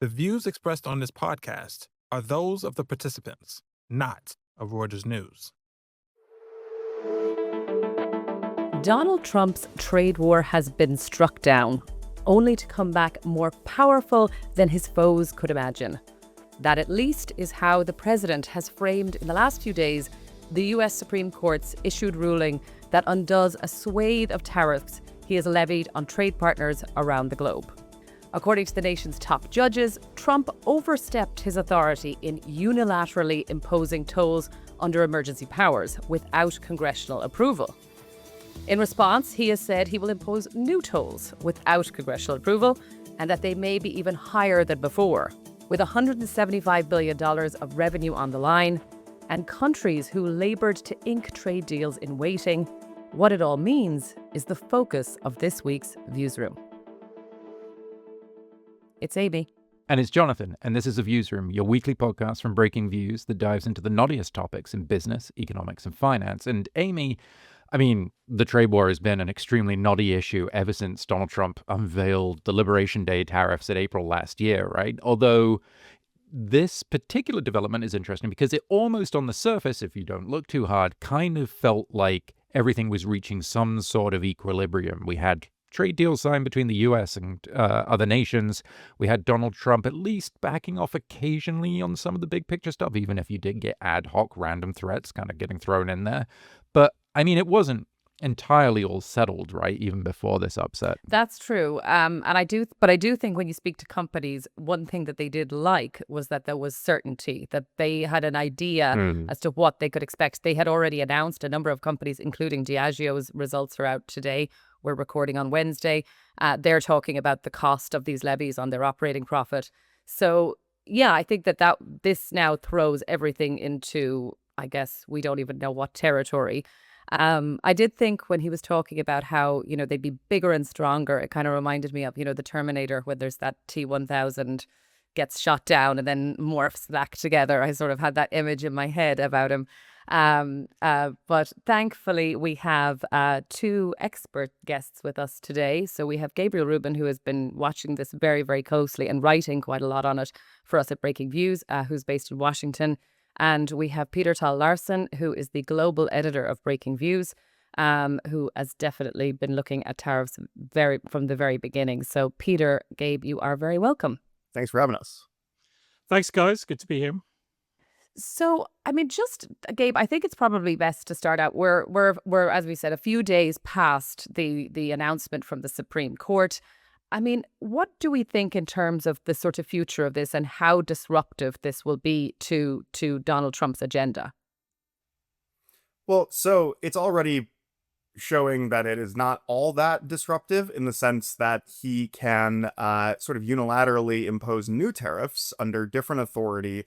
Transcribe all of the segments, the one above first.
The views expressed on this podcast are those of the participants, not of Reuters News. Donald Trump's trade war has been struck down, only to come back more powerful than his foes could imagine. That at least is how the president has framed in the last few days the US Supreme Court's issued ruling that undoes a swathe of tariffs he has levied on trade partners around the globe. According to the nation's top judges, Trump overstepped his authority in unilaterally imposing tolls under emergency powers without congressional approval. In response, he has said he will impose new tolls without congressional approval and that they may be even higher than before. With $175 billion of revenue on the line and countries who labored to ink trade deals in waiting, what it all means is the focus of this week's Viewsroom. It's Amy. And it's Jonathan, and this is a Viewsroom, your weekly podcast from Breakingviews that dives into the knottiest topics in business, economics, and finance. And Amy, the trade war has been an extremely knotty issue ever since Donald Trump unveiled the Liberation Day tariffs in April last year, right? Although this particular development is interesting because it almost on the surface, if you don't look too hard, kind of felt like everything was reaching some sort of equilibrium. We had trade deals signed between the US and other nations. We had Donald Trump at least backing off occasionally on some of the big picture stuff, even if you did get ad hoc random threats kind of getting thrown in there. But it wasn't entirely all settled, right, even before this upset. That's true. I do think when you speak to companies, one thing that they did like was that there was certainty, that they had an idea as to what they could expect. They had already announced a number of companies, including Diageo's results are out today. We're recording on Wednesday. They're talking about the cost of these levies on their operating profit. So, yeah, I think that this now throws everything into, I guess, we don't even know what territory. I did think when he was talking about how, they'd be bigger and stronger, it kind of reminded me of, the Terminator, when there's that T-1000 gets shot down and then morphs back together. I sort of had that image in my head about him. But thankfully, we have two expert guests with us today. So we have Gabriel Rubin, who has been watching this very, very closely and writing quite a lot on it for us at Breakingviews, who's based in Washington. And we have Peter Tal Larsen, who is the global editor of Breakingviews, who has definitely been looking at tariffs from the very beginning. So Peter, Gabe, you are very welcome. Thanks for having us. Thanks, guys. Good to be here. So, Gabe, I think it's probably best to start out. We're as we said, a few days past the announcement from the Supreme Court. What do we think in terms of the sort of future of this and how disruptive this will be to Donald Trump's agenda? Well, so it's already showing that it is not all that disruptive in the sense that he can sort of unilaterally impose new tariffs under different authority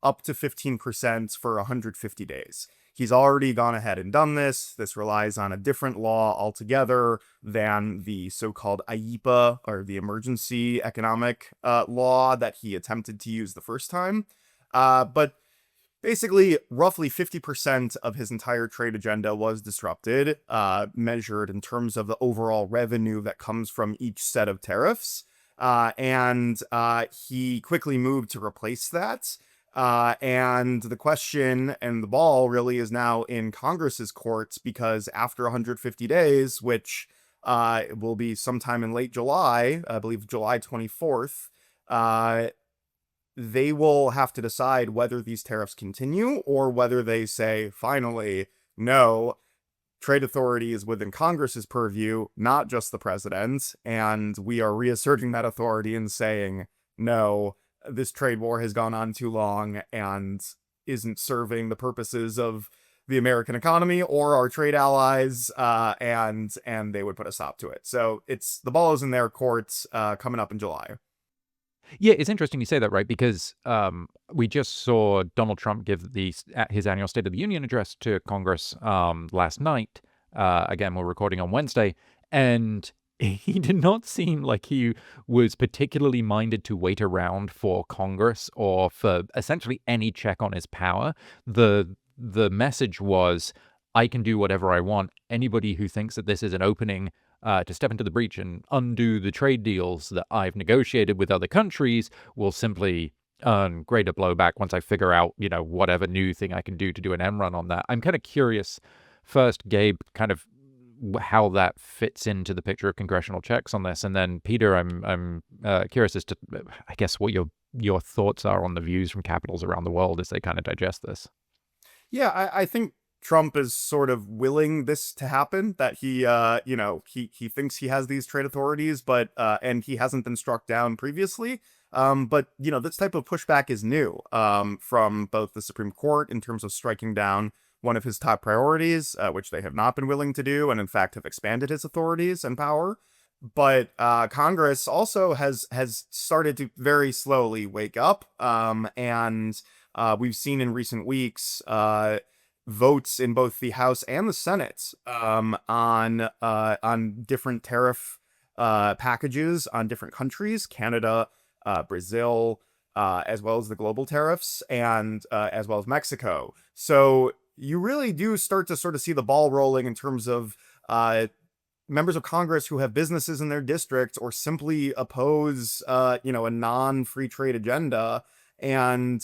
up to 15% for 150 days. He's already gone ahead and done this. This relies on a different law altogether than the so-called IEEPA, or the emergency economic law that he attempted to use the first time. But basically, roughly 50% of his entire trade agenda was disrupted, measured in terms of the overall revenue that comes from each set of tariffs. And he quickly moved to replace that. And the question and the ball really is now in Congress's courts, because after 150 days, which will be sometime in late July, I believe July 24th, they will have to decide whether these tariffs continue or whether they say, finally, no, trade authority is within Congress's purview, not just the president. And we are reasserting that authority and saying, no, this trade war has gone on too long and isn't serving the purposes of the American economy or our trade allies, and they would put a stop to it. So the ball is in their courts coming up in July. Yeah, it's interesting you say that, right? Because we just saw Donald Trump give his annual State of the Union address to Congress last night. Again, we're recording on Wednesday, and he did not seem like he was particularly minded to wait around for Congress or for essentially any check on his power. The message was, I can do whatever I want. Anybody who thinks that this is an opening to step into the breach and undo the trade deals that I've negotiated with other countries will simply earn greater blowback once I figure out, whatever new thing I can do to do an end run on that. I'm kind of curious, first, Gabe, kind of how that fits into the picture of congressional checks on this, and then Peter, I'm curious as to, I guess, what your thoughts are on the views from capitals around the world as they kind of digest this. Yeah, I think Trump is sort of willing this to happen, that he thinks he has these trade authorities, but and he hasn't been struck down previously. But this type of pushback is new from both the Supreme Court in terms of striking down one of his top priorities, which they have not been willing to do, and in fact have expanded his authorities and power. But Congress also has started to very slowly wake up, and we've seen in recent weeks votes in both the House and the Senate on different tariff packages on different countries, Canada, Brazil, as well as the global tariffs, and as well as Mexico. So you really do start to sort of see the ball rolling in terms of members of Congress who have businesses in their districts or simply oppose, a non-free trade agenda. And,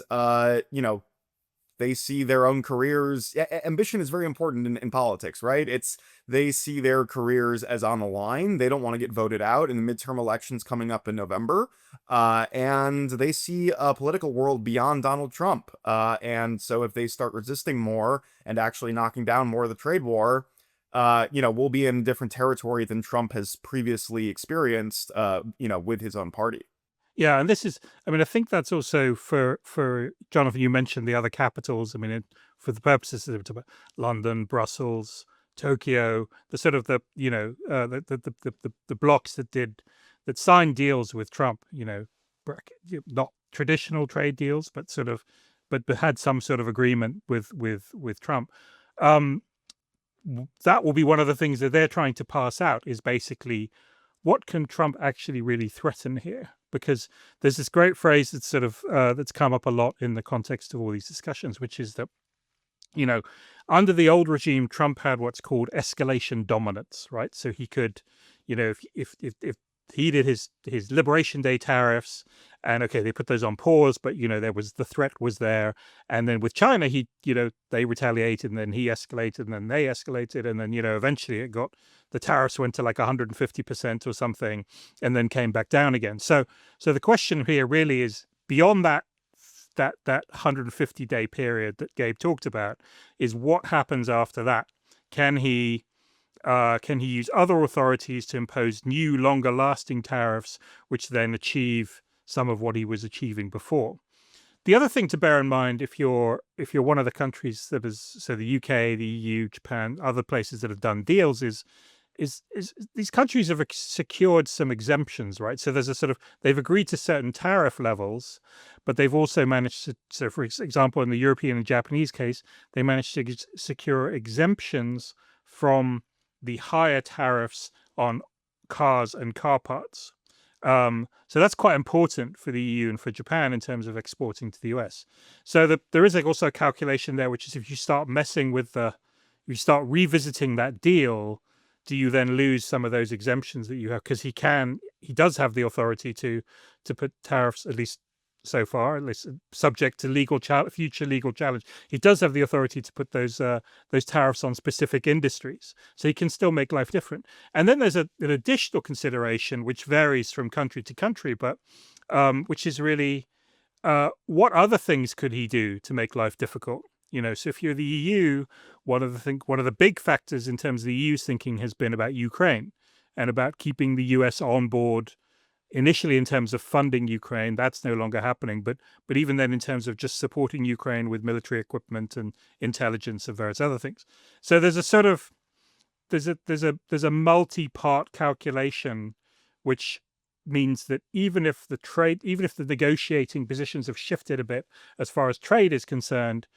they see their own careers. Ambition is very important in politics, right? They see their careers as on the line. They don't want to get voted out in the midterm elections coming up in November. And they see a political world beyond Donald Trump. And so if they start resisting more and actually knocking down more of the trade war, we'll be in different territory than Trump has previously experienced, with his own party. Yeah, and this is, I think that's also for Jonathan, you mentioned the other capitals. For the purposes of London, Brussels, Tokyo, the sort of the blocks that signed deals with Trump, not traditional trade deals, but had some sort of agreement with Trump. That will be one of the things that they're trying to pass out, is basically, what can Trump actually really threaten here? Because there's this great phrase that's that's come up a lot in the context of all these discussions, which is that, under the old regime, Trump had what's called escalation dominance, right? So he could, if he did his Liberation Day tariffs, and okay, they put those on pause, but the threat was there. And then with China, they retaliated, and then he escalated, and then they escalated, and then eventually the tariffs went to like 150% or something, and then came back down again. So the question here really is, beyond that 150-day period that Gabe talked about, is what happens after that? Can he use other authorities to impose new, longer-lasting tariffs, which then achieve some of what he was achieving before? The other thing to bear in mind, if you're one of the countries that is, so the UK, the EU, Japan, other places that have done deals, is these countries have secured some exemptions, right? So there's they've agreed to certain tariff levels, but they've also managed to, so for example, in the European and Japanese case, they managed to secure exemptions from the higher tariffs on cars and car parts. So that's quite important for the EU and for Japan in terms of exporting to the US. So there is also a calculation there, which is, if you start messing with you start revisiting that deal, do you then lose some of those exemptions that you have? Because he does have the authority to put tariffs, at least so far, at least subject to future legal challenge. He does have the authority to put those tariffs on specific industries, so he can still make life different. And then there's an additional consideration which varies from country to country, but which is really what other things could he do to make life difficult? So if you're the EU, one of the big factors in terms of the EU's thinking has been about Ukraine and about keeping the US on board. Initially, in terms of funding Ukraine, that's no longer happening. But even then, in terms of just supporting Ukraine with military equipment and intelligence and various other things. So there's a multi-part calculation, which means that even if the negotiating positions have shifted a bit as far as trade is concerned,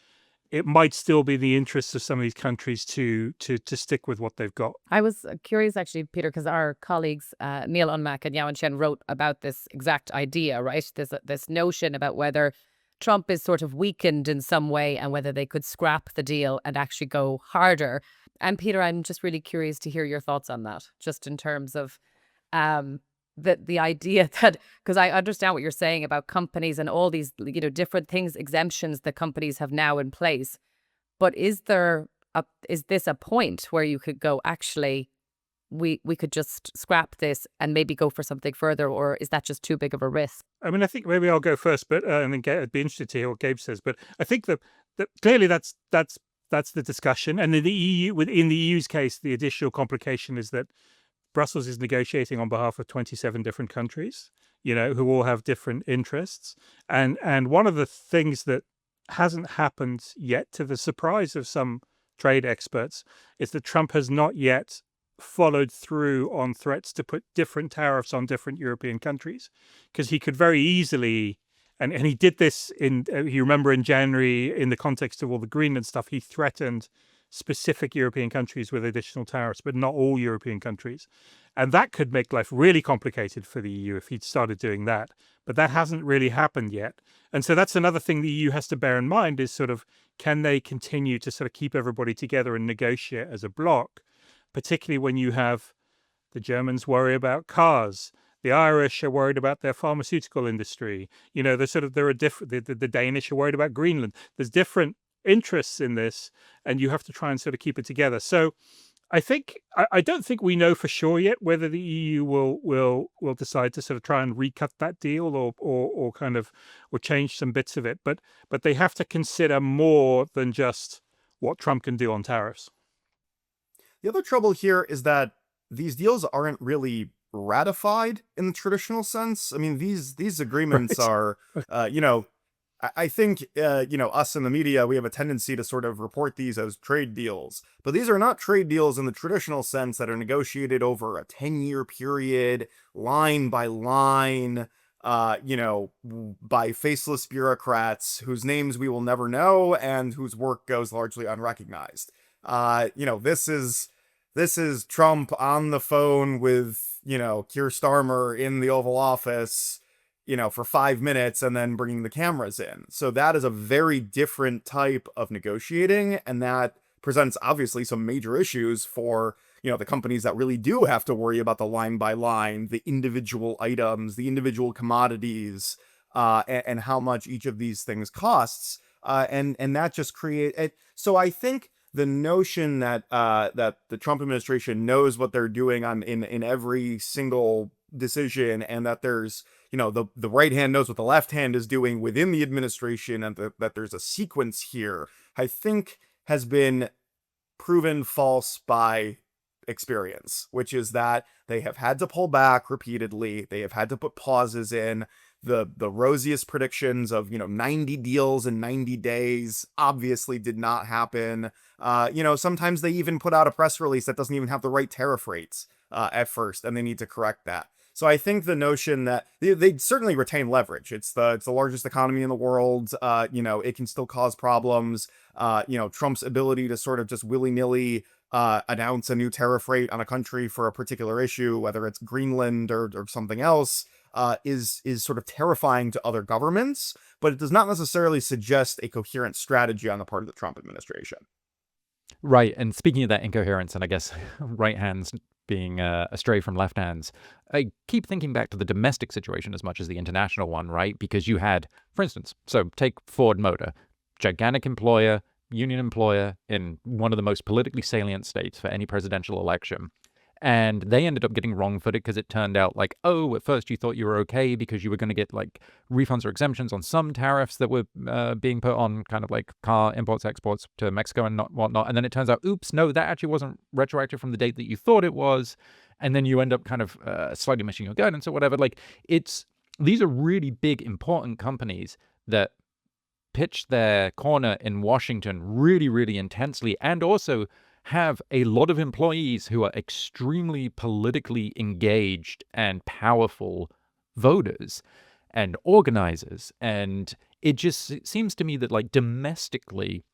it might still be the interests of some of these countries to stick with what they've got. I was curious, actually, Peter, because our colleagues Neil Unmack and Yawen Chen wrote about this exact idea, right? There's this notion about whether Trump is sort of weakened in some way and whether they could scrap the deal and actually go harder. And Peter, I'm just really curious to hear your thoughts on that, just in terms of the idea that, because I understand what you're saying about companies and all these, different things, exemptions that companies have now in place. But is this a point where you could go, actually, we could just scrap this and maybe go for something further, or is that just too big of a risk? I mean, I think maybe I'll go first, but and then I'd be interested to hear what Gabe says. But I think that clearly that's the discussion. And in the EU's case, the additional complication is that Brussels is negotiating on behalf of 27 different countries, who all have different interests. And one of the things that hasn't happened yet, to the surprise of some trade experts, is that Trump has not yet followed through on threats to put different tariffs on different European countries, because he could very easily, and he did this you remember in January, in the context of all the Greenland stuff, he threatened specific European countries with additional tariffs, but not all European countries. And that could make life really complicated for the EU if he'd started doing that. But that hasn't really happened yet. And so that's another thing the EU has to bear in mind, is sort of, can they continue to sort of keep everybody together and negotiate as a bloc, particularly when you have the Germans worry about cars, the Irish are worried about their pharmaceutical industry, there are different, the Danish are worried about Greenland. There's different interests in this, and you have to try and sort of keep it together. So I don't think we know for sure yet whether the EU will decide to sort of try and recut that deal or change some bits of it. But they have to consider more than just what Trump can do on tariffs. The other trouble here is that these deals aren't really ratified in the traditional sense. I mean, these agreements are, I think, us in the media, we have a tendency to sort of report these as trade deals. But these are not trade deals in the traditional sense that are negotiated over a 10-year period, line by line, by faceless bureaucrats whose names we will never know and whose work goes largely unrecognized. This is Trump on the phone with, Keir Starmer in the Oval Office, for 5 minutes and then bringing the cameras in. So that is a very different type of negotiating. And that presents obviously some major issues for, the companies that really do have to worry about the line by line, the individual items, the individual commodities, and how much each of these things costs. And that just create. So I think the notion that the Trump administration knows what they're doing in every single decision, and that there's, the right hand knows what the left hand is doing within the administration, and that there's a sequence here, I think has been proven false by experience, which is that they have had to pull back repeatedly. They have had to put pauses in. The rosiest predictions of, 90 deals in 90 days obviously did not happen. Sometimes they even put out a press release that doesn't even have the right tariff rates at first, and they need to correct that. So I think the notion that they certainly retain leverage. It's the largest economy in the world. It can still cause problems. Trump's ability to sort of just willy-nilly announce a new tariff rate on a country for a particular issue, whether it's Greenland or something else, is sort of terrifying to other governments, but it does not necessarily suggest a coherent strategy on the part of the Trump administration. Right. And speaking of that incoherence, and I guess right hands being astray from left hands, I keep thinking back to the domestic situation as much as the international one, right? Because you had, for instance, so take Ford Motor, gigantic employer, union employer in one of the most politically salient states for any presidential election. And they ended up getting wrong-footed because it turned out like, oh, at first you thought you were okay because you were going to get like refunds or exemptions on some tariffs that were being put on kind of like car imports, exports to Mexico and whatnot. And then it turns out, oops, no, that actually wasn't retroactive from the date that you thought it was. And then you end up kind of slightly missing your guidance or whatever. Like these are really big, important companies that pitch their corner in Washington really, really intensely, and also have a lot of employees who are extremely politically engaged and powerful voters and organizers. And it just seems to me that like domestically,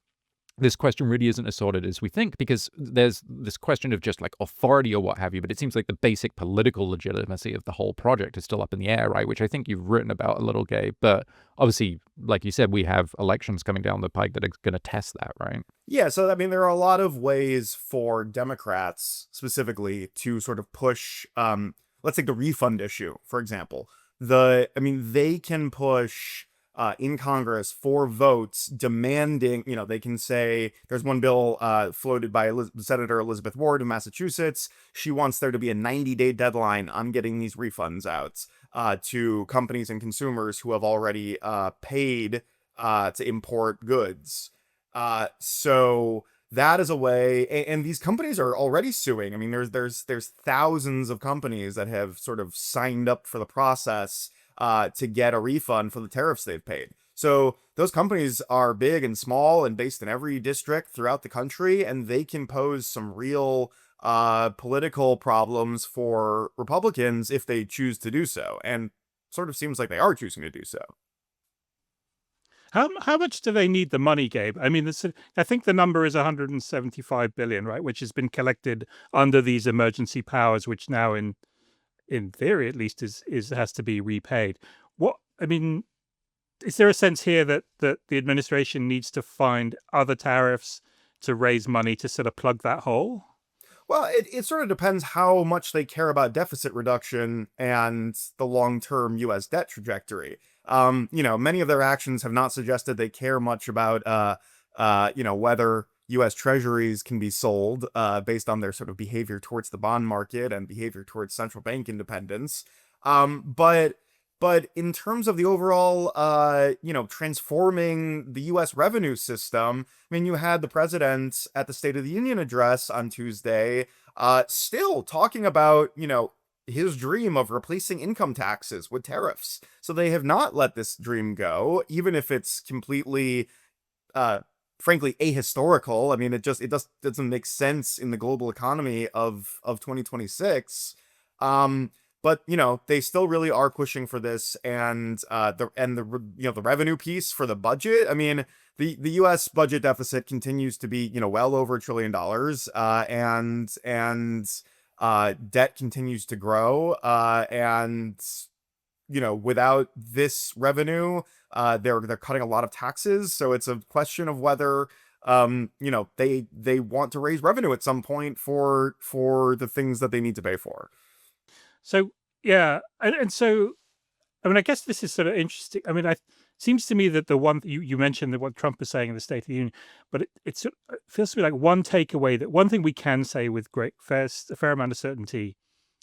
this question really isn't as sorted as we think, because there's this question of just like authority or what have you, but it seems like the basic political legitimacy of the whole project is still up in the air, right? Which I think you've written about a little, Gabe. But obviously, like you said, we have elections coming down the pike that are going to test that, right? Yeah, so I mean, there are a lot of ways for Democrats specifically to sort of push, let's take the refund issue, for example. They can push in Congress for votes demanding, they can say there's one bill floated by Senator Elizabeth Ward of Massachusetts. She wants there to be a 90-day deadline on getting these refunds out to companies and consumers who have already paid to import goods. So that is a way, and these companies are already suing. I mean, there's thousands of companies that have sort of signed up for the process to get a refund for the tariffs they've paid. So those companies are big and small and based in every district throughout the country, and they can pose some real political problems for Republicans if they choose to do so. And sort of seems like they are choosing to do so. How much do they need the money, Gabe? I mean, I think the number is 175 billion, right, which has been collected under these emergency powers, which now, in theory at least, has to be repaid. Is there a sense here that the administration needs to find other tariffs to raise money to sort of plug that hole? Well, it sort of depends how much they care about deficit reduction and the long-term U.S. debt trajectory. Many of their actions have not suggested they care much about, whether U.S. treasuries can be sold based on their sort of behavior towards the bond market and behavior towards central bank independence. But in terms of the overall, transforming the U.S. revenue system, I mean, you had the president at the State of the Union address on Tuesday still talking about, his dream of replacing income taxes with tariffs. So they have not let this dream go, even if it's completely, frankly, ahistorical. I mean, it doesn't make sense in the global economy of 2026. But they still really are pushing for this, and the revenue piece for the budget. I mean, the U.S. budget deficit continues to be well over $1 trillion, and debt continues to grow, and without this revenue, they're cutting a lot of taxes. So it's a question of whether they want to raise revenue at some point for the things that they need to pay for. So, yeah. And so, I mean, I guess this is sort of interesting. I mean, it seems to me that the one you mentioned that what Trump is saying in the State of the Union, but it feels to me like one takeaway, that one thing we can say with a fair amount of certainty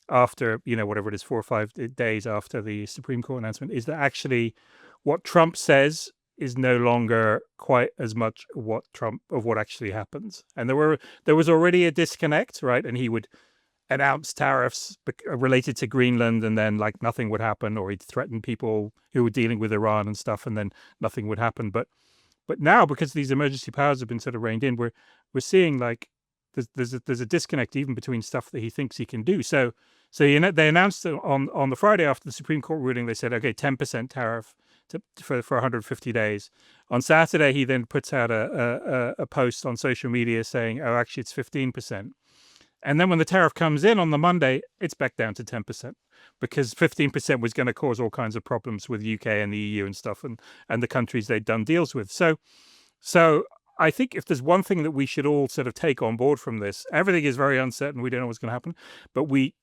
after, whatever it is, 4 or 5 days after the Supreme Court announcement, is that actually what Trump says is no longer quite as much what actually happens. And there was already a disconnect, right? And he would announce tariffs related to Greenland, and then like nothing would happen, or he'd threaten people who were dealing with Iran and stuff, and then nothing would happen. But now, because these emergency powers have been sort of reined in, we're seeing like there's a disconnect even between stuff that he thinks he can do. So they announced on the Friday after the Supreme Court ruling, they said, okay, 10% tariff for 150 days. On Saturday, he then puts out a post on social media saying, oh, actually it's 15%. And then when the tariff comes in on the Monday, it's back down to 10%, because 15% was going to cause all kinds of problems with UK and the EU and stuff, and the countries they'd done deals with. So I think if there's one thing that we should all sort of take on board from this, everything is very uncertain. We don't know what's going to happen, but we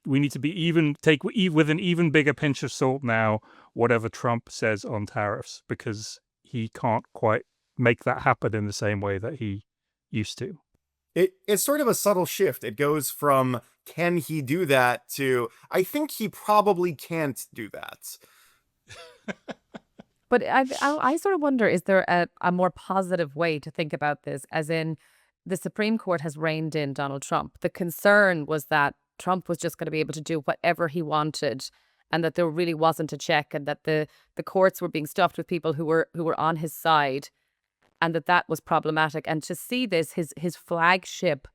need to take with an even bigger pinch of salt now whatever Trump says on tariffs, because he can't quite make that happen in the same way that he used to. It's sort of a subtle shift. It goes from, can he do that, to, I think he probably can't do that. But I sort of wonder, is there a more positive way to think about this? As in, the Supreme Court has reined in Donald Trump. The concern was that Trump was just going to be able to do whatever he wanted, and that there really wasn't a check, and that the courts were being stuffed with people who were on his side, and that was problematic. And to see this, his flagship,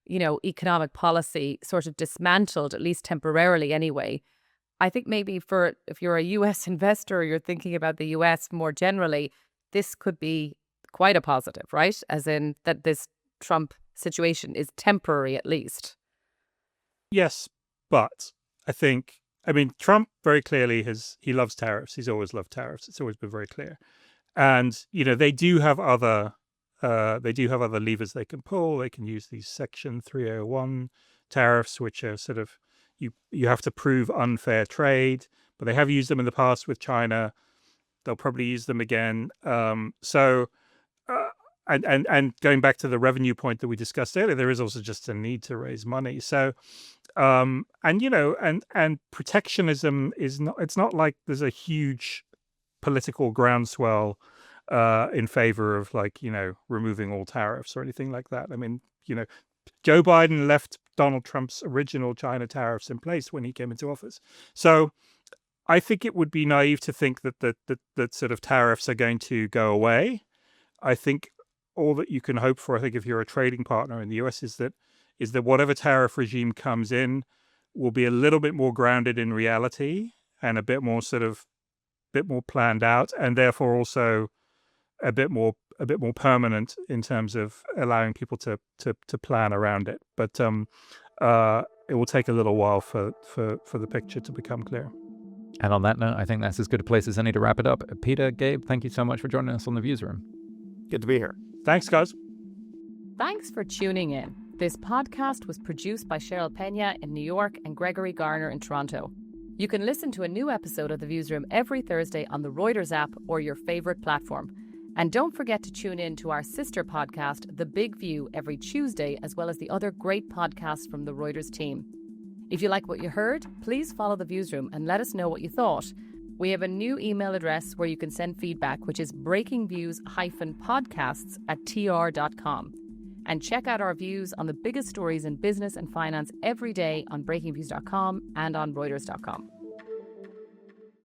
economic policy sort of dismantled, at least temporarily anyway, I think maybe if you're a U.S. investor, or you're thinking about the U.S. more generally, this could be quite a positive, right? As in that this Trump situation is temporary at least. Yes, but I mean, Trump very clearly he loves tariffs. He's always loved tariffs. It's always been very clear. And, they do have other levers they can pull. They can use these Section 301 tariffs, which are sort of, you have to prove unfair trade, but they have used them in the past with China. They'll probably use them again. And going back to the revenue point that we discussed earlier, there is also just a need to raise money. So, and protectionism it's not like there's a huge political groundswell in favor of removing all tariffs or anything like that. I mean, Joe Biden left Donald Trump's original China tariffs in place when he came into office. So I think it would be naive to think that sort of tariffs are going to go away. I think all that you can hope for, I think if you're a trading partner in the US, is that whatever tariff regime comes in will be a little bit more grounded in reality and a bit more planned out, and therefore also a bit more permanent in terms of allowing people to plan around it. But it will take a little while for the picture to become clear. And on that note, I think that's as good a place as any to wrap it up. Peter, Gabe, thank you so much for joining us on the Viewsroom. Good to be here. Thanks, guys. Thanks for tuning in. This podcast was produced by Cheryl Pena in New York and Gregory Garner in Toronto. You can listen to a new episode of the Viewsroom every Thursday on the Reuters app or your favorite platform. And don't forget to tune in to our sister podcast, The Big View, every Tuesday, as well as the other great podcasts from the Reuters team. If you like what you heard, please follow the Viewsroom and let us know what you thought. We have a new email address where you can send feedback, which is breakingviews-podcasts@tr.com. And check out our views on the biggest stories in business and finance every day on breakingviews.com and on reuters.com.